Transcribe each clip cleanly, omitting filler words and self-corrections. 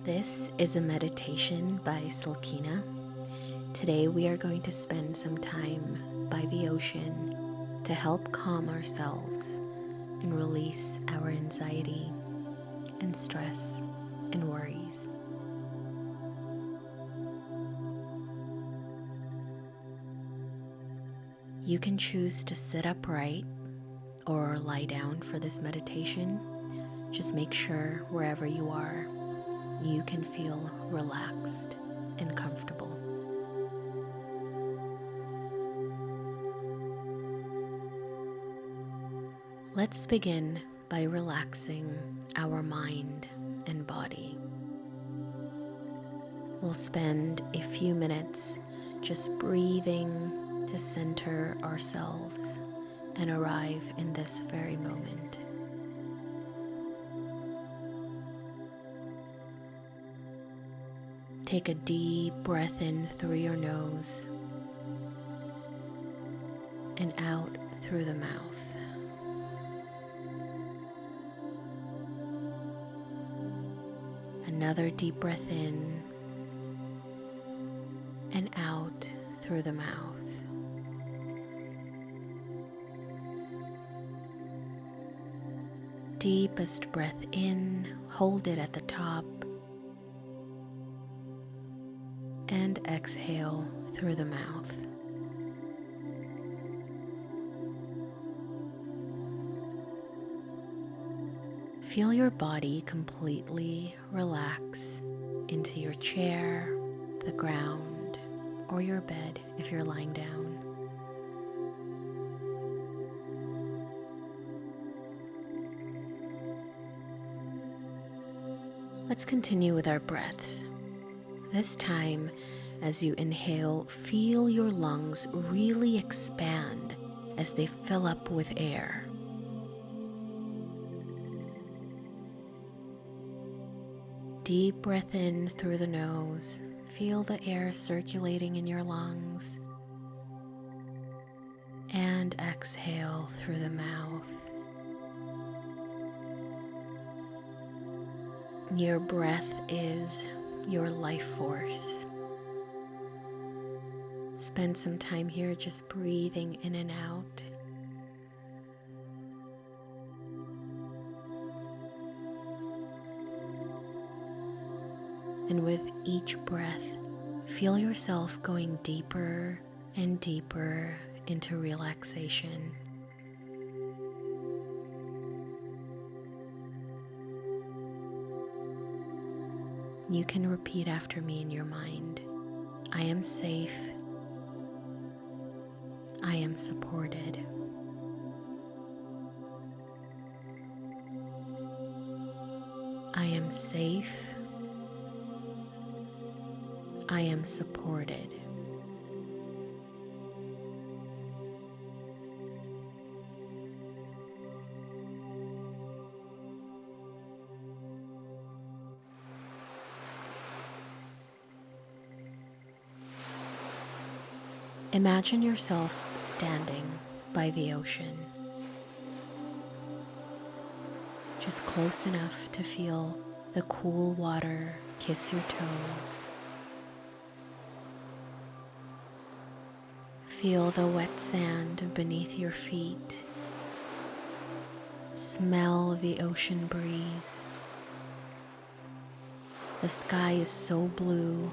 This is a meditation by Silkina. Today we are going to spend some time by the ocean to help calm ourselves and release our anxiety and stress and worries. You can choose to sit upright or lie down for this meditation. Just make sure wherever you are, you can feel relaxed and comfortable. Let's begin by relaxing our mind and body. We'll spend a few minutes just breathing to center ourselves and arrive in this very moment. Take a deep breath in through your nose and out through the mouth. Another deep breath in and out through the mouth. Deepest breath in, hold it at the top, and exhale through the mouth. Feel your body completely relax into your chair, the ground, or your bed if you're lying down. Let's continue with our breaths. This time, as you inhale, feel your lungs really expand as they fill up with air. Deep breath in through the nose. Feel the air circulating in your lungs. And exhale through the mouth. Your breath is your life force. Spend some time here just breathing in and out. And with each breath, feel yourself going deeper and deeper into relaxation. You can repeat after me in your mind. I am safe. I am supported. I am safe. I am supported. Imagine yourself standing by the ocean, just close enough to feel the cool water kiss your toes. Feel the wet sand beneath your feet. Smell the ocean breeze. The sky is so blue.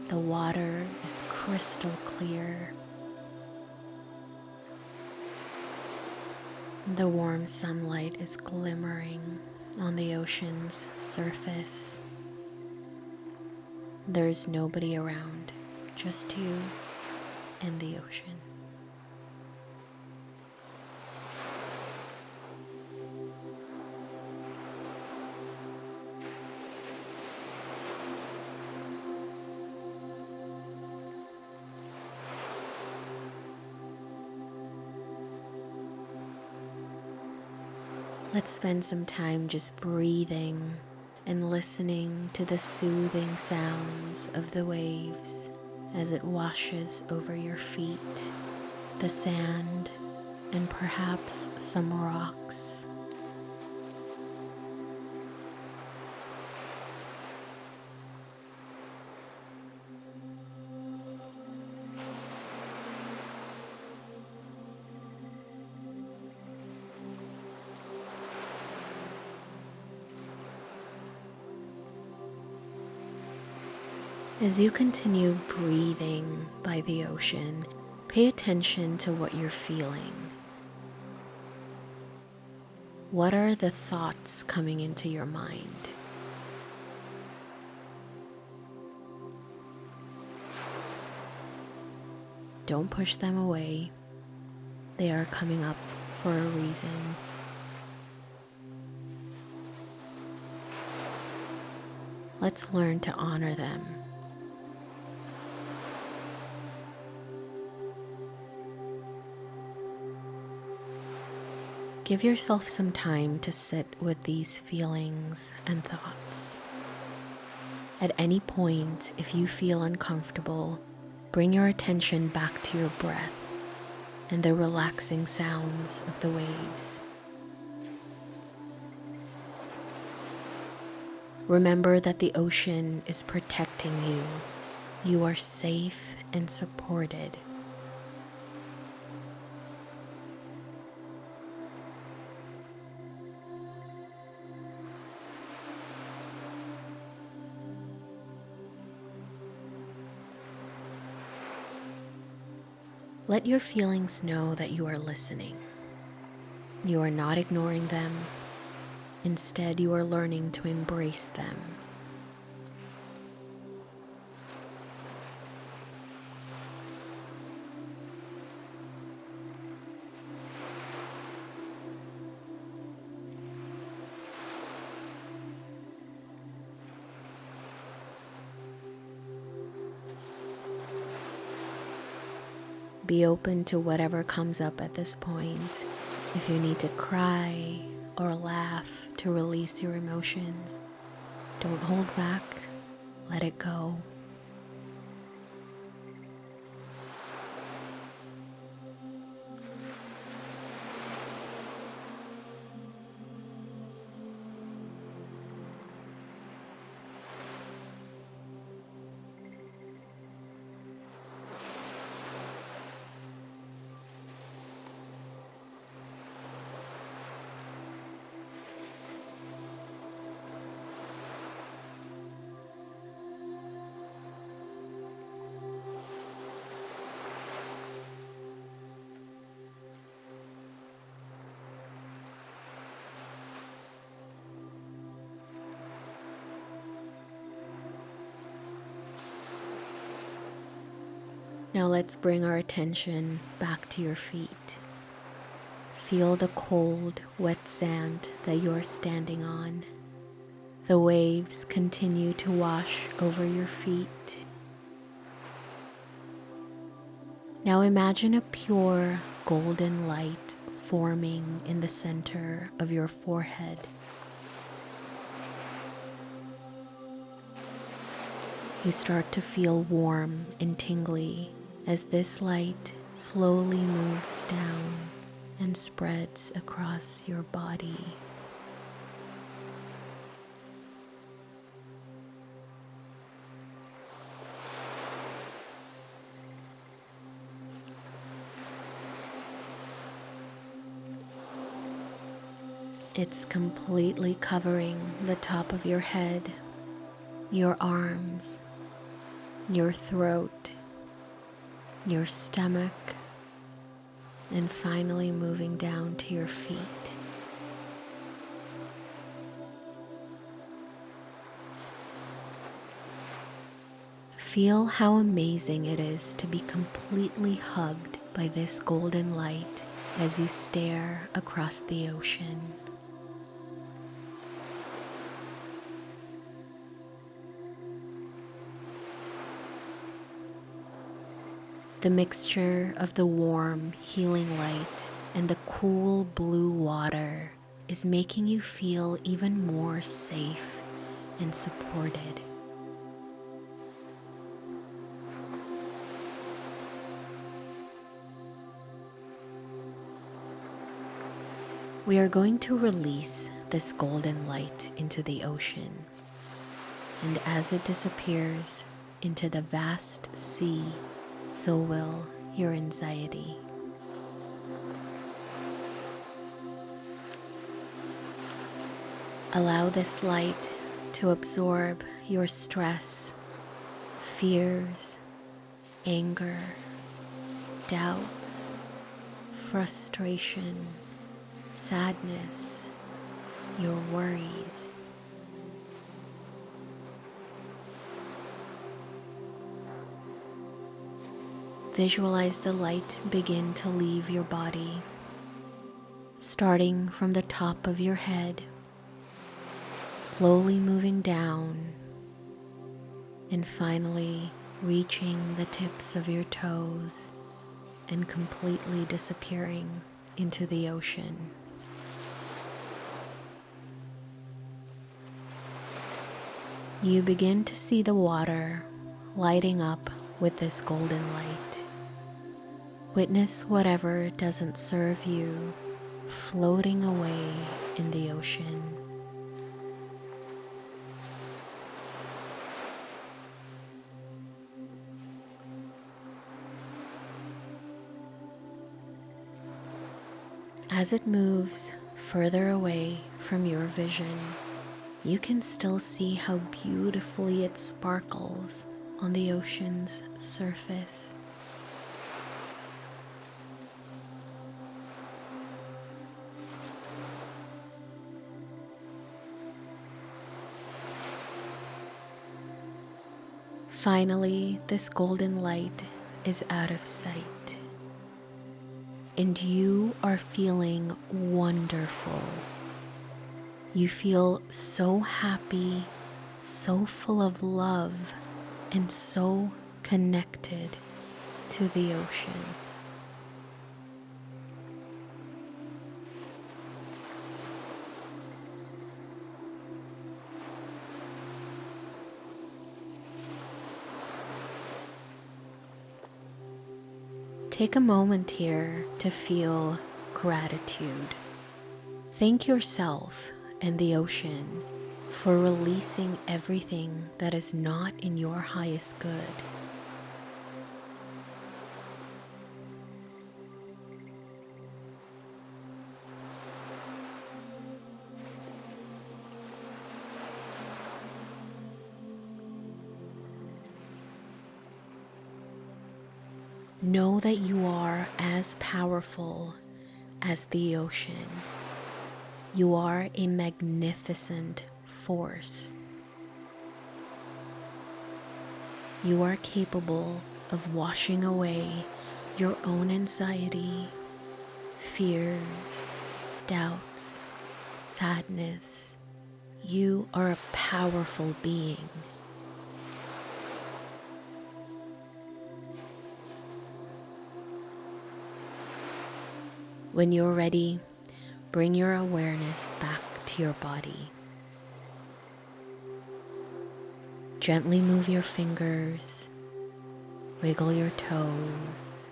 The water is crystal clear. The warm sunlight is glimmering on the ocean's surface. There's nobody around, just you and the ocean. Let's spend some time just breathing and listening to the soothing sounds of the waves as it washes over your feet, the sand, and perhaps some rocks. As you continue breathing by the ocean, pay attention to what you're feeling. What are the thoughts coming into your mind? Don't push them away. They are coming up for a reason. Let's learn to honor them. Give yourself some time to sit with these feelings and thoughts. At any point, if you feel uncomfortable, bring your attention back to your breath and the relaxing sounds of the waves. Remember that the ocean is protecting you. You are safe and supported. Let your feelings know that you are listening. You are not ignoring them. Instead, you are learning to embrace them. Be open to whatever comes up at this point. If you need to cry or laugh to release your emotions, don't hold back, let it go. Now let's bring our attention back to your feet. Feel the cold, wet sand that you are standing on. The waves continue to wash over your feet. Now imagine a pure golden light forming in the center of your forehead. You start to feel warm and tingly as this light slowly moves down and spreads across your body. It's completely covering the top of your head, your arms, your throat, your stomach, and finally moving down to your feet. Feel how amazing it is to be completely hugged by this golden light as you stare across the ocean. The mixture of the warm, healing light and the cool blue water is making you feel even more safe and supported. We are going to release this golden light into the ocean, and as it disappears into the vast sea, so will your anxiety. Allow this light to absorb your stress, fears, anger, doubts, frustration, sadness, your worries. Visualize the light begin to leave your body, starting from the top of your head, slowly moving down, and finally reaching the tips of your toes and completely disappearing into the ocean. You begin to see the water lighting up with this golden light. Witness whatever doesn't serve you floating away in the ocean. As it moves further away from your vision, you can still see how beautifully it sparkles on the ocean's surface. Finally, this golden light is out of sight, and you are feeling wonderful. You feel so happy, so full of love, and so connected to the ocean. Take a moment here to feel gratitude. Thank yourself and the ocean for releasing everything that is not in your highest good. Know that you are as powerful as the ocean. You are a magnificent force. You are capable of washing away your own anxiety, fears, doubts, sadness. You are a powerful being. When you're ready, bring your awareness back to your body. Gently move your fingers, wiggle your toes.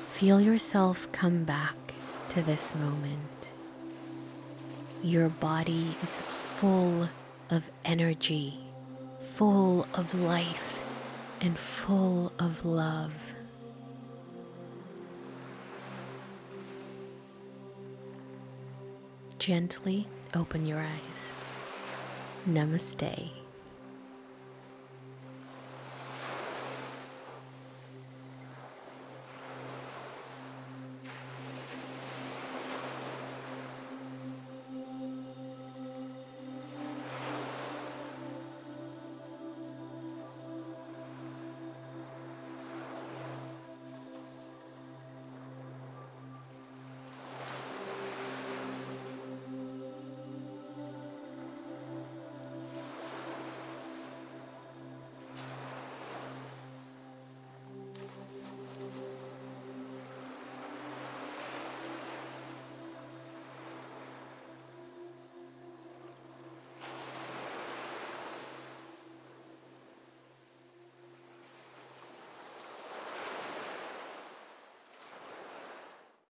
Feel yourself come back to this moment. Your body is full of energy, full of life, and full of love. Gently open your eyes. Namaste.